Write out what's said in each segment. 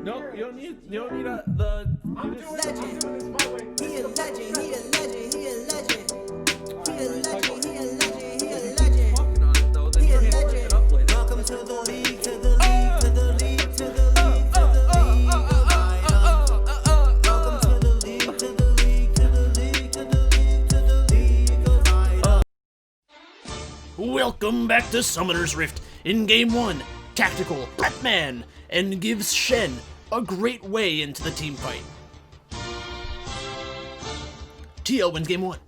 No, you don't need the. I'm doing this my way. He a legend, he a legend, he a legend. He a legend, he a legend, he a legend. Talking on it though, then He you a can't put it up legend. later. Welcome to the league, to the league, to the league, to the league, to the league of items. Welcome to the league, to the league, to the league, to the league, to the league of items. Welcome back to Summoner's Rift. In Game 1, Tactical, Batman, and gives Shen a great way into the team fight. TL wins Game 1.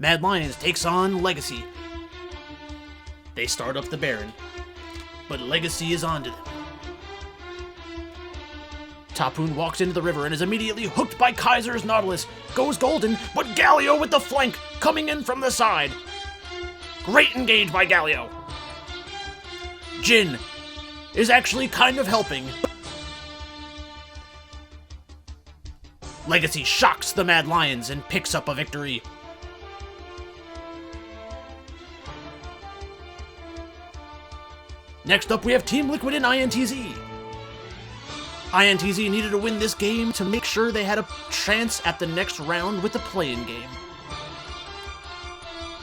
Mad Lions takes on Legacy. They start up the Baron, but Legacy is onto them. Tapoon walks into the river and is immediately hooked by Kaiser's Nautilus. Goes golden, but Galio with the flank, coming in from the side. Great engage by Galio. Jin is actually kind of helping. Legacy shocks the Mad Lions and picks up a victory. Next up, we have Team Liquid and INTZ. INTZ needed to win this game to make sure they had a chance at the next round with the play-in game.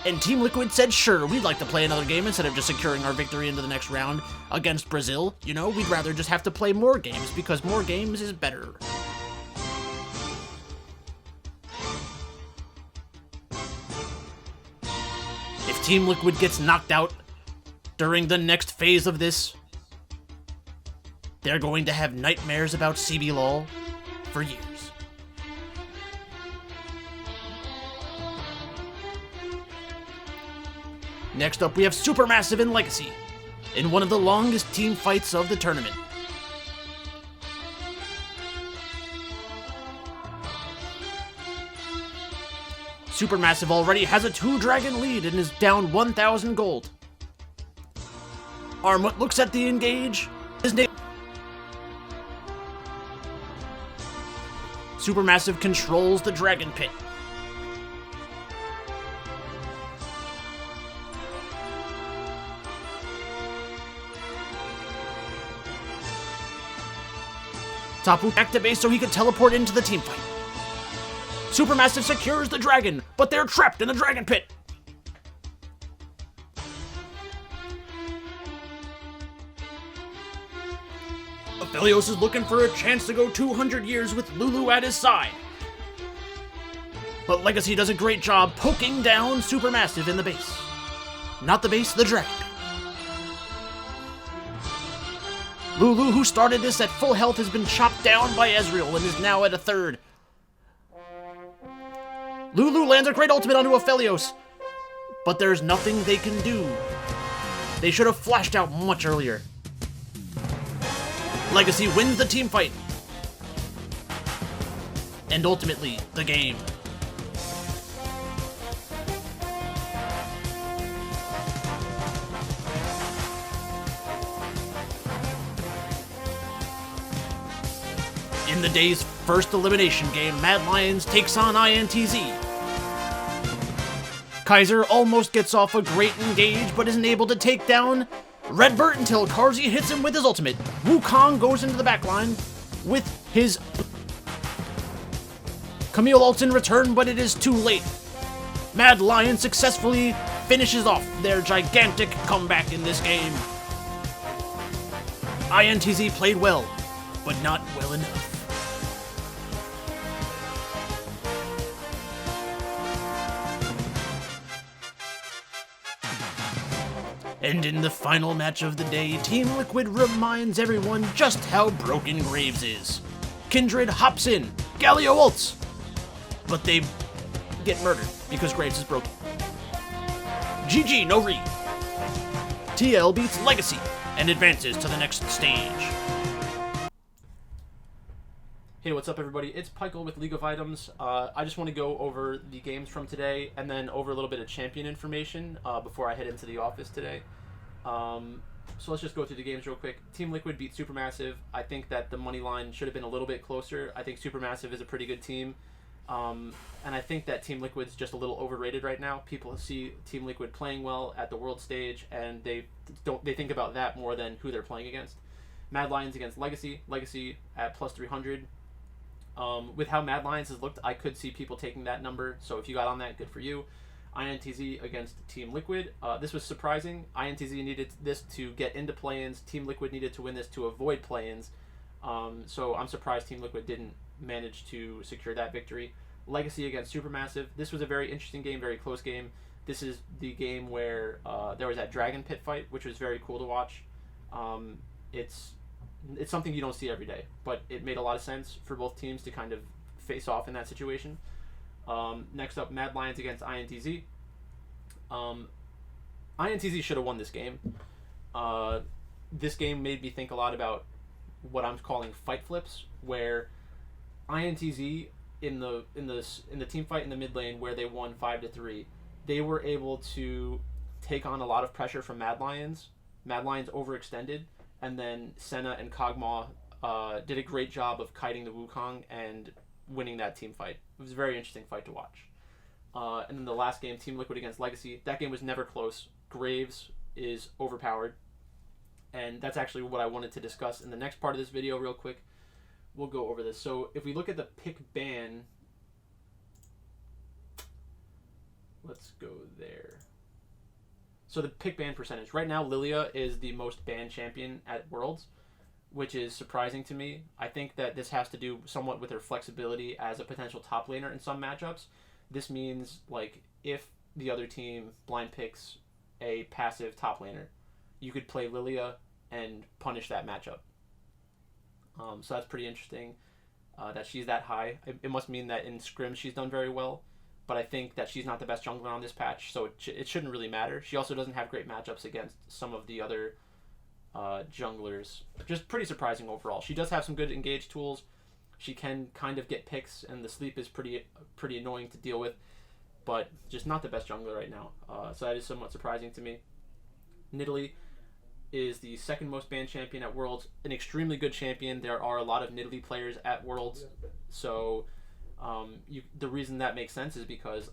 And Team Liquid said, sure, we'd like to play another game instead of just securing our victory into the next round against Brazil. You know, we'd rather just have to play more games because more games is better. If Team Liquid gets knocked out during the next phase of this, they're going to have nightmares about CBLOL for years. Next up, we have Supermassive and Legacy in one of the longest team fights of the tournament. Supermassive already has a 2-dragon lead and is down 1,000 gold. Armut looks at the engage. His name. Supermassive controls the dragon pit. Tapu activates so he can teleport into the team fight. Supermassive secures the dragon, but they're trapped in the dragon pit. Aphelios is looking for a chance to go 200 years with Lulu at his side. But Legacy does a great job poking down Supermassive in the base. Not the base, the dragon pit. Lulu, who started this at full health, has been chopped down by Ezreal and is now at a third. Lulu lands a great ultimate onto Aphelios, but there's nothing they can do. They should have flashed out much earlier. Legacy wins the team fight. And ultimately, the game. In the day's first elimination game, Mad Lions takes on INTZ. Kaiser almost gets off a great engage, but isn't able to take down Redbert until Karzi hits him with his ultimate. Wukong goes into the backline with his... Camille ults in return, but it is too late. Mad Lions successfully finishes off their gigantic comeback in this game. INTZ played well, but not well enough. And in the final match of the day, Team Liquid reminds everyone just how broken Graves is. Kindred hops in, Galio ults, but they get murdered because Graves is broken. GG, no re. TL beats Legacy and advances to the next stage. Hey, what's up everybody? It's Pikel with League of Items. I just want to go over the games from today and then over a little bit of champion information before I head into the office today. So let's just go through the games real quick. Team Liquid beat Supermassive. I think that the money line should have been a little bit closer. I think Supermassive is a pretty good team. And I think that Team Liquid's just a little overrated right now. People see Team Liquid playing well at the world stage and they think about that more than who they're playing against. Mad Lions against Legacy. Legacy at plus 300. With how Mad Lions has looked, I could see people taking that number. So if you got on that, good for you. INTZ against Team Liquid. This was surprising. INTZ needed this to get into play-ins. Team Liquid needed to win this to avoid play-ins. So I'm surprised Team Liquid didn't manage to secure that victory. Legacy against Supermassive. This was a very interesting game, very close game. This is the game where there was that Dragon Pit fight, which was very cool to watch. It's something you don't see every day, but it made a lot of sense for both teams to kind of face off in that situation. Next up, Mad Lions against INTZ. INTZ should have won this game. This game made me think a lot about what I'm calling fight flips, where INTZ in the team fight in the mid lane where they won 5-3, they were able to take on a lot of pressure from Mad Lions. Mad Lions overextended, and then Senna and Kog'Maw did a great job of kiting the Wukong and winning that team fight. It was a very interesting fight to watch. And then the last game, Team Liquid against Legacy, that game was never close. Graves is overpowered, and that's actually what I wanted to discuss in the next part of this video real quick. We'll go over this. So if we look at the pick ban, let's go there. So the pick ban percentage. Right now, Lilia is the most banned champion at Worlds, which is surprising to me. I think that this has to do somewhat with her flexibility as a potential top laner in some matchups. This means, like, if the other team blind picks a passive top laner, you could play Lilia and punish that matchup. So that's pretty interesting that she's that high. It must mean that in scrims she's done very well, but I think that she's not the best jungler on this patch, so it shouldn't really matter. She also doesn't have great matchups against some of the other junglers. Just pretty surprising overall. She does have some good engage tools. She can kind of get picks, and the sleep is pretty annoying to deal with, but just not the best jungler right now. So that is somewhat surprising to me. Nidalee is the second most banned champion at Worlds. An extremely good champion. There are a lot of Nidalee players at Worlds, so the reason that makes sense is because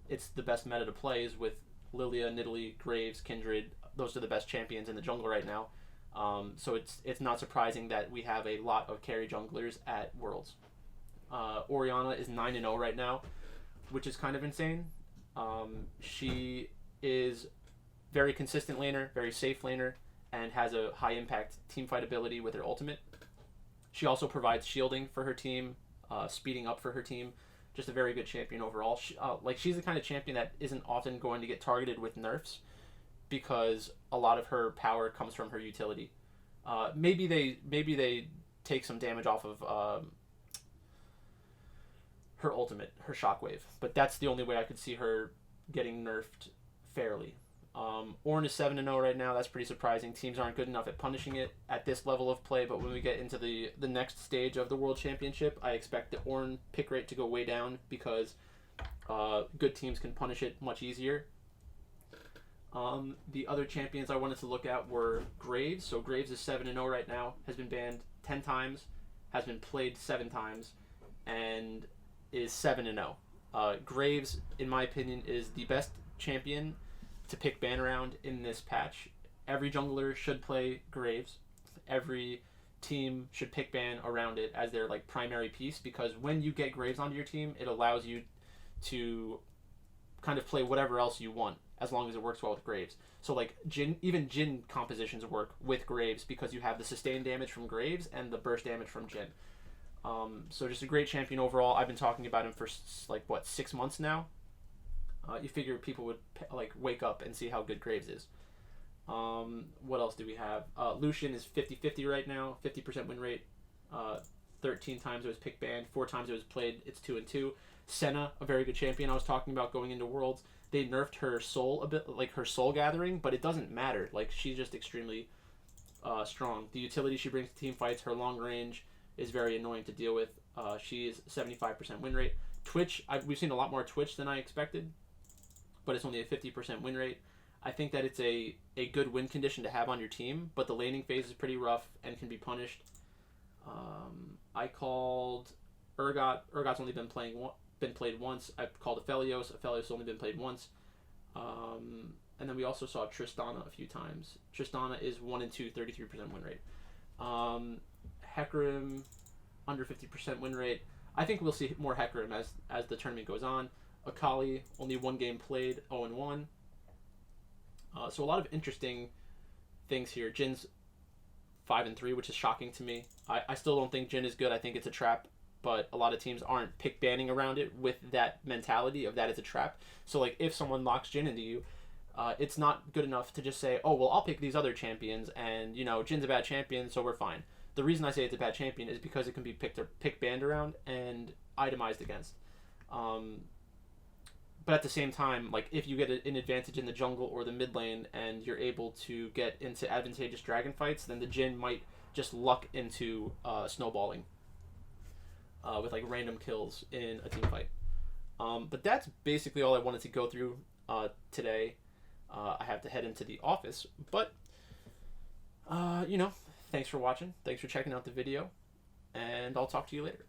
it's the best meta to play is with Lilia, Nidalee, Graves, Kindred. Those are the best champions in the jungle right now. So it's not surprising that we have a lot of carry junglers at Worlds. Orianna is 9-0 right now, which is kind of insane. She is very consistent laner, very safe laner, and has a high impact teamfight ability with her ultimate. She also provides shielding for her team, speeding up for her team. Just a very good champion overall. She's the kind of champion that isn't often going to get targeted with nerfs, because a lot of her power comes from her utility. Maybe they take some damage off of her ultimate, her shockwave, but that's the only way I could see her getting nerfed fairly. Ornn is 7-0 right now. That's pretty surprising. Teams aren't good enough at punishing it at this level of play, but when we get into the next stage of the World Championship, I expect the Ornn pick rate to go way down because good teams can punish it much easier. The other champions I wanted to look at were Graves. So Graves is 7-0 right now, has been banned 10 times, has been played 7 times, and is 7-0. Graves, in my opinion, is the best champion to pick ban around in this patch. Every jungler should play Graves. Every team should pick ban around it as their primary piece, because when you get Graves onto your team, it allows you to kind of play whatever else you want as long as it works well with Graves. So even Jhin compositions work with Graves because you have the sustained damage from Graves and the burst damage from Jhin. So just a great champion overall. I've been talking about him for 6 months now. You figure people would wake up and see how good Graves is. What else do we have? Lucian is 50-50 right now, 50% win rate. 13 times it was pick banned, 4 times it was played. It's 2-2. Senna, a very good champion I was talking about going into Worlds. They nerfed her soul a bit, her soul gathering, but it doesn't matter. She's just extremely strong. The utility she brings to team fights, her long range, is very annoying to deal with. She is 75% win rate. Twitch, we've seen a lot more Twitch than I expected, but it's only a 50% win rate. I think that it's a good win condition to have on your team, but the laning phase is pretty rough and can be punished. I called Urgot. Urgot's only been played once. I called Aphelios. Aphelios only been played once. And then we also saw Tristana a few times. Tristana is 1-2, 33% win rate. Hecarim, under 50% win rate. I think we'll see more Hecarim as the tournament goes on. Akali, only 1 game played, 0-1. So a lot of interesting things here. Jin's 5-3, which is shocking to me. I still don't think Jin is good. I think it's a trap, but a lot of teams aren't pick banning around it with that mentality of that it's a trap. So like if someone locks Jin into you, it's not good enough to just say, oh well, I'll pick these other champions, and you know Jin's a bad champion, so we're fine. The reason I say it's a bad champion is because it can be pick banned around and itemized against. But at the same time, like if you get an advantage in the jungle or the mid lane and you're able to get into advantageous dragon fights, then the Jin might just luck into snowballing with like random kills in a team fight. But that's basically all I wanted to go through today. I have to head into the office, but you know, thanks for watching. Thanks for checking out the video, and I'll talk to you later.